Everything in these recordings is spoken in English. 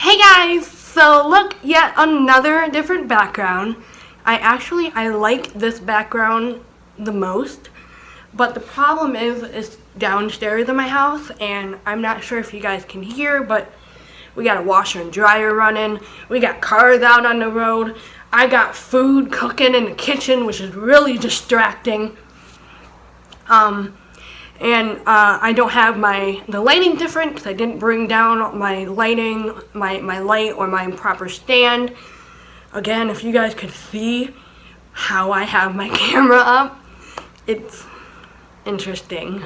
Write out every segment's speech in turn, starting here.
Hey guys! So look, yet another different background. I like this background the most, but the problem is it's downstairs in my house and I'm not sure if you guys can hear, but we got a washer and dryer running, we got cars out on the road, I got food cooking in the kitchen, which is really distracting. I don't have the lighting different because I didn't bring down my lighting, my light or my proper stand. Again, if you guys could see how I have my camera up, it's interesting.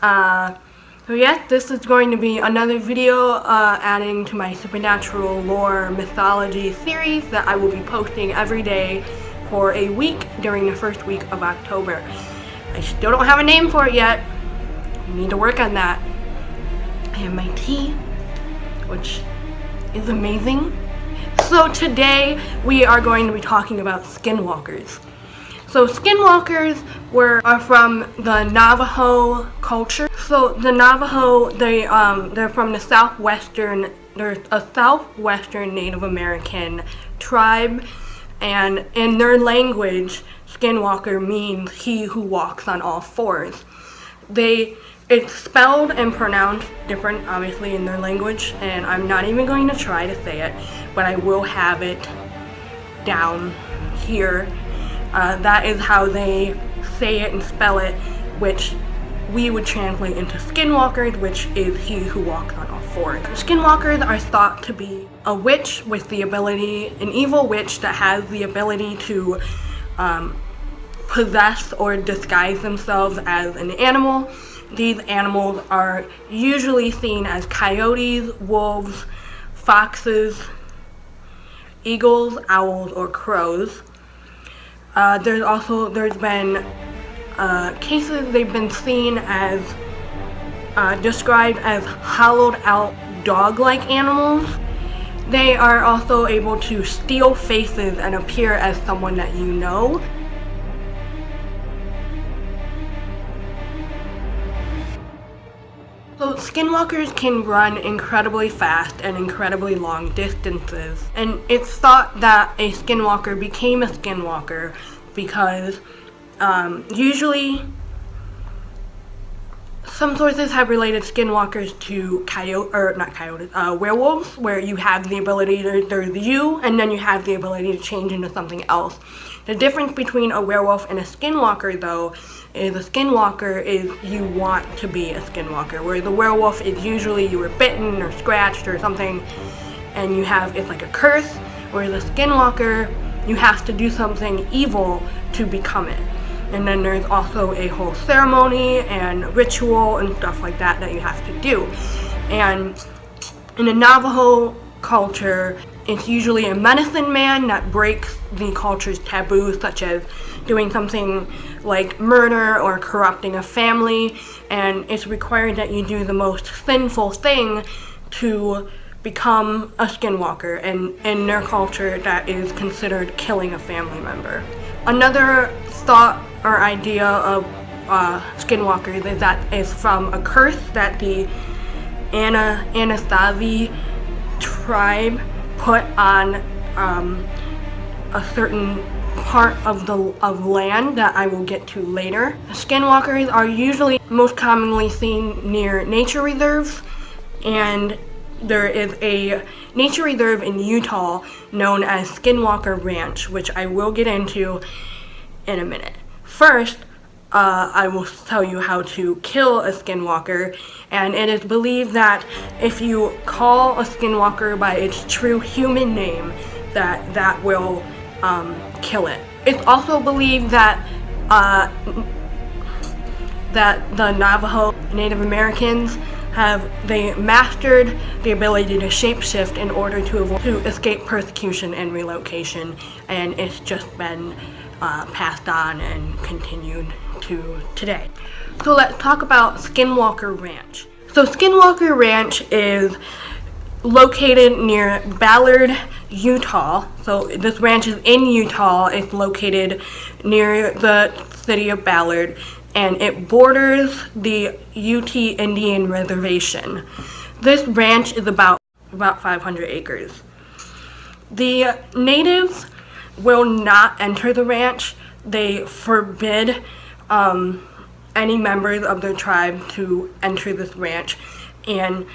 So yes, this is going to be another video adding to my supernatural lore mythology series that I will be posting every day for a week during the first week of October. I still don't have a name for it yet. I need to work on that. I have my tea, which is amazing. So today we are going to be talking about skinwalkers. So skinwalkers are from the Navajo culture. So the Navajo, they're from the they're a southwestern Native American tribe, and in their language, skinwalker means he who walks on all fours. It's spelled and pronounced different, obviously, in their language, and I'm not even going to try to say it, but I will have it down here. That is how they say it and spell it, which we would translate into skinwalkers, which is he who walks on all fours. Skinwalkers are thought to be a witch with the ability, an evil witch that has the ability to possess or disguise themselves as an animal. These animals are usually seen as coyotes, wolves, foxes, eagles, owls, or crows. There's been cases they've been seen as described as hollowed out dog-like animals. They are also able to steal faces and appear as someone that you know. So skinwalkers can run incredibly fast and incredibly long distances, and it's thought that a skinwalker became a skinwalker because usually some sources have related skinwalkers to werewolves, where you have the ability there's you, and then you have the ability to change into something else. The difference between a werewolf and a skinwalker, though, is a skinwalker is you want to be a skinwalker, whereas the werewolf is usually you were bitten or scratched or something, and it's like a curse, whereas a skinwalker, you have to do something evil to become it. And then there's also a whole ceremony and ritual and stuff like that you have to do. And in the Navajo culture, it's usually a medicine man that breaks the culture's taboos, such as doing something like murder or corrupting a family, and it's required that you do the most sinful thing to become a skinwalker, and in their culture that is considered killing a family member. Another thought or idea of skinwalkers is that it's from a curse that the Anasazi tribe put on a certain part of land that I will get to later. Skinwalkers are usually most commonly seen near nature reserves, and there is a nature reserve in Utah known as Skinwalker Ranch, which I will get into in a minute. First, I will tell you how to kill a skinwalker, and it is believed that if you call a skinwalker by its true human name, that will kill it. It's also believed that the Navajo Native Americans they mastered the ability to shapeshift in order to escape persecution and relocation, and it's just been passed on and continued to today. So let's talk about Skinwalker Ranch. So Skinwalker Ranch is located near Ballard, Utah. So this ranch is in Utah. It's located near the city of Ballard, and it borders the UT Indian Reservation. This ranch is about about 500 acres. The natives will not enter the ranch. They forbid any members of their tribe to enter this ranch, and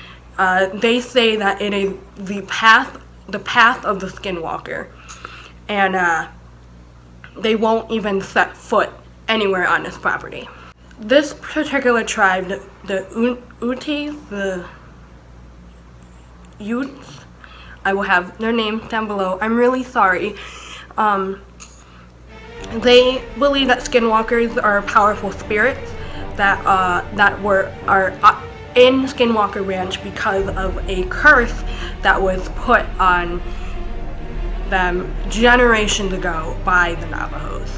they say that it is the path of the skinwalker, and they won't even set foot anywhere on this property. This particular tribe, the Utes, I will have their names down below. I'm really sorry. They believe that skinwalkers are powerful spirits that are in Skinwalker Ranch because of a curse that was put on them generations ago by the Navajos.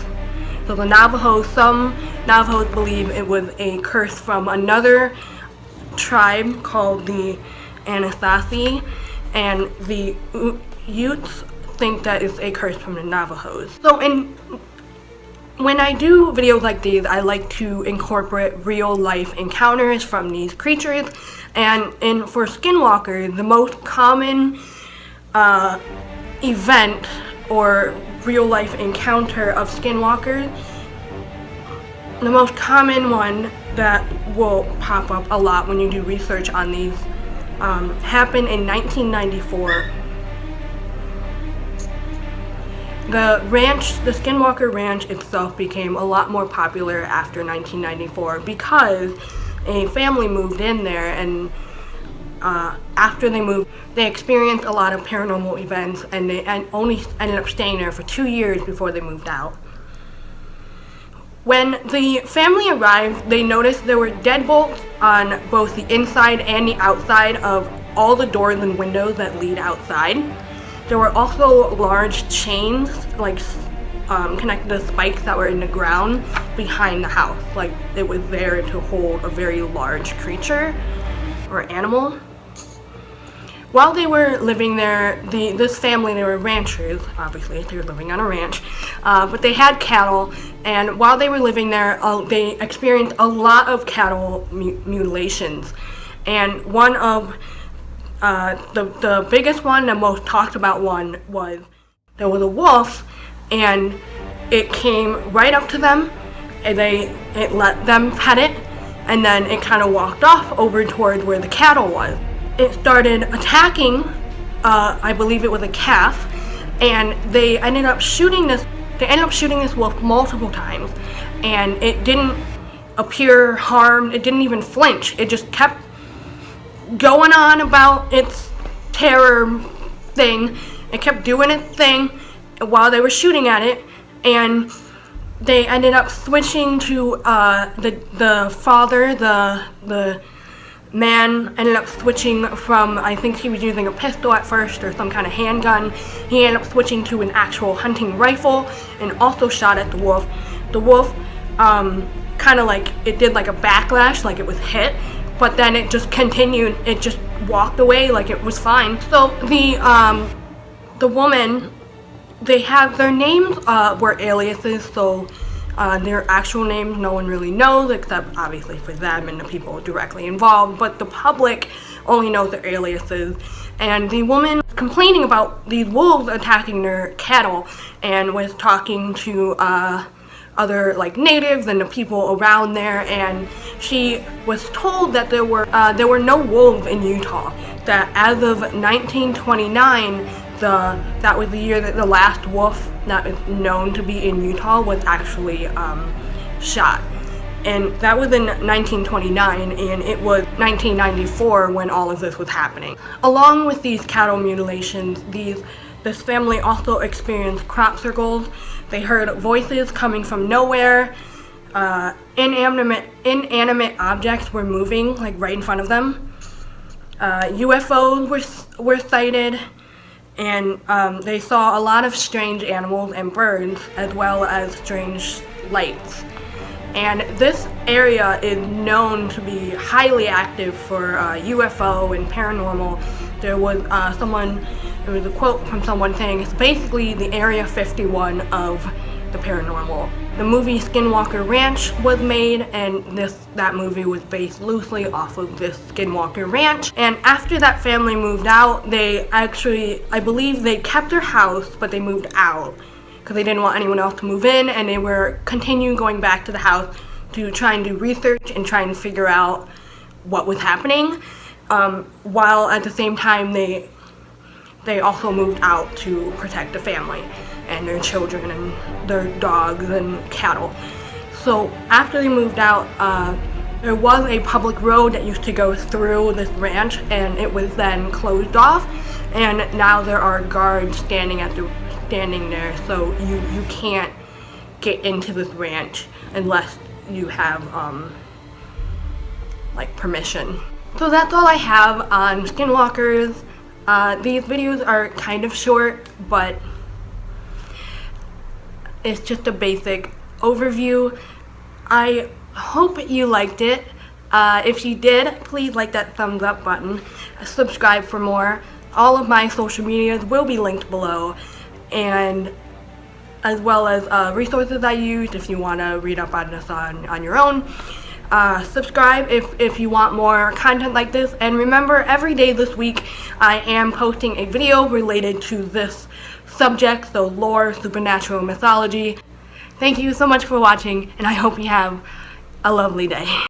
So the Navajos, some Navajos believe it was a curse from another tribe called the Anasazi, and the Utes think that it's a curse from the Navajos. So when I do videos like these, I like to incorporate real life encounters from these creatures, and for Skinwalkers, the most common event or real life encounter of Skinwalkers, the most common one that will pop up a lot when you do research on these, happened in 1994. The Skinwalker Ranch itself became a lot more popular after 1994 because a family moved in there, and after they moved, they experienced a lot of paranormal events, and they only ended up staying there for 2 years before they moved out. When the family arrived, they noticed there were deadbolts on both the inside and the outside of all the doors and windows that lead outside. There were also large chains, connected to spikes that were in the ground behind the house. Like it was there to hold a very large creature or animal. While they were living there, this family, they were ranchers, obviously, they were living on a ranch, but they had cattle, and while they were living there, they experienced a lot of cattle mutilations. And one of the biggest one, the most talked about one, was there was a wolf, and it came right up to them, and it let them pet it, and then it kind of walked off over towards where the cattle was. It started attacking, I believe it was a calf, and they ended up shooting this wolf multiple times, and it didn't appear harmed. It didn't even flinch. It just kept going on about its terror thing. It kept doing its thing while they were shooting at it, and they ended up switching to the father, the man ended up switching from, I think he was using a pistol at first or some kind of handgun. He ended up switching to an actual hunting rifle and also shot at the wolf. The wolf kind of it did like a backlash, like it was hit, but then it just continued, it just walked away like it was fine. So the woman, their names were aliases, so their actual names no one really knows except obviously for them and the people directly involved, but the public only knows their aliases. And the woman was complaining about these wolves attacking their cattle and was talking to other natives and the people around there, and she was told that there were no wolves in Utah, that as of 1929, that was the year that the last wolf that is known to be in Utah was actually shot. And that was in 1929, and it was 1994 when all of this was happening. Along with these cattle mutilations, this family also experienced crop circles. They heard voices coming from nowhere. Inanimate objects were moving right in front of them. UFOs were sighted. And they saw a lot of strange animals and birds, as well as strange lights. And this area is known to be highly active for UFO and paranormal. There was a quote from someone saying it's basically the Area 51 of the paranormal. The movie Skinwalker Ranch was made, and that movie was based loosely off of this Skinwalker Ranch. And after that family moved out, they actually, I believe they kept their house, but they moved out because they didn't want anyone else to move in, and they were continue going back to the house to try and do research and try and figure out what was happening, while at the same time they also moved out to protect the family and their children and their dogs and cattle. So after they moved out, there was a public road that used to go through this ranch, and it was then closed off, and now there are guards standing there, so you can't get into this ranch unless you have like permission. So that's all I have on skinwalkers. These videos are kind of short, but it's just a basic overview. I hope you liked it. If you did, please like that thumbs up button. Subscribe for more. All of my social medias will be linked below, and as well as resources I used if you want to read up on this on your own. Subscribe if you want more content like this, and remember, every day this week I am posting a video related to this subject, so lore, supernatural, mythology. Thank you so much for watching, and I hope you have a lovely day.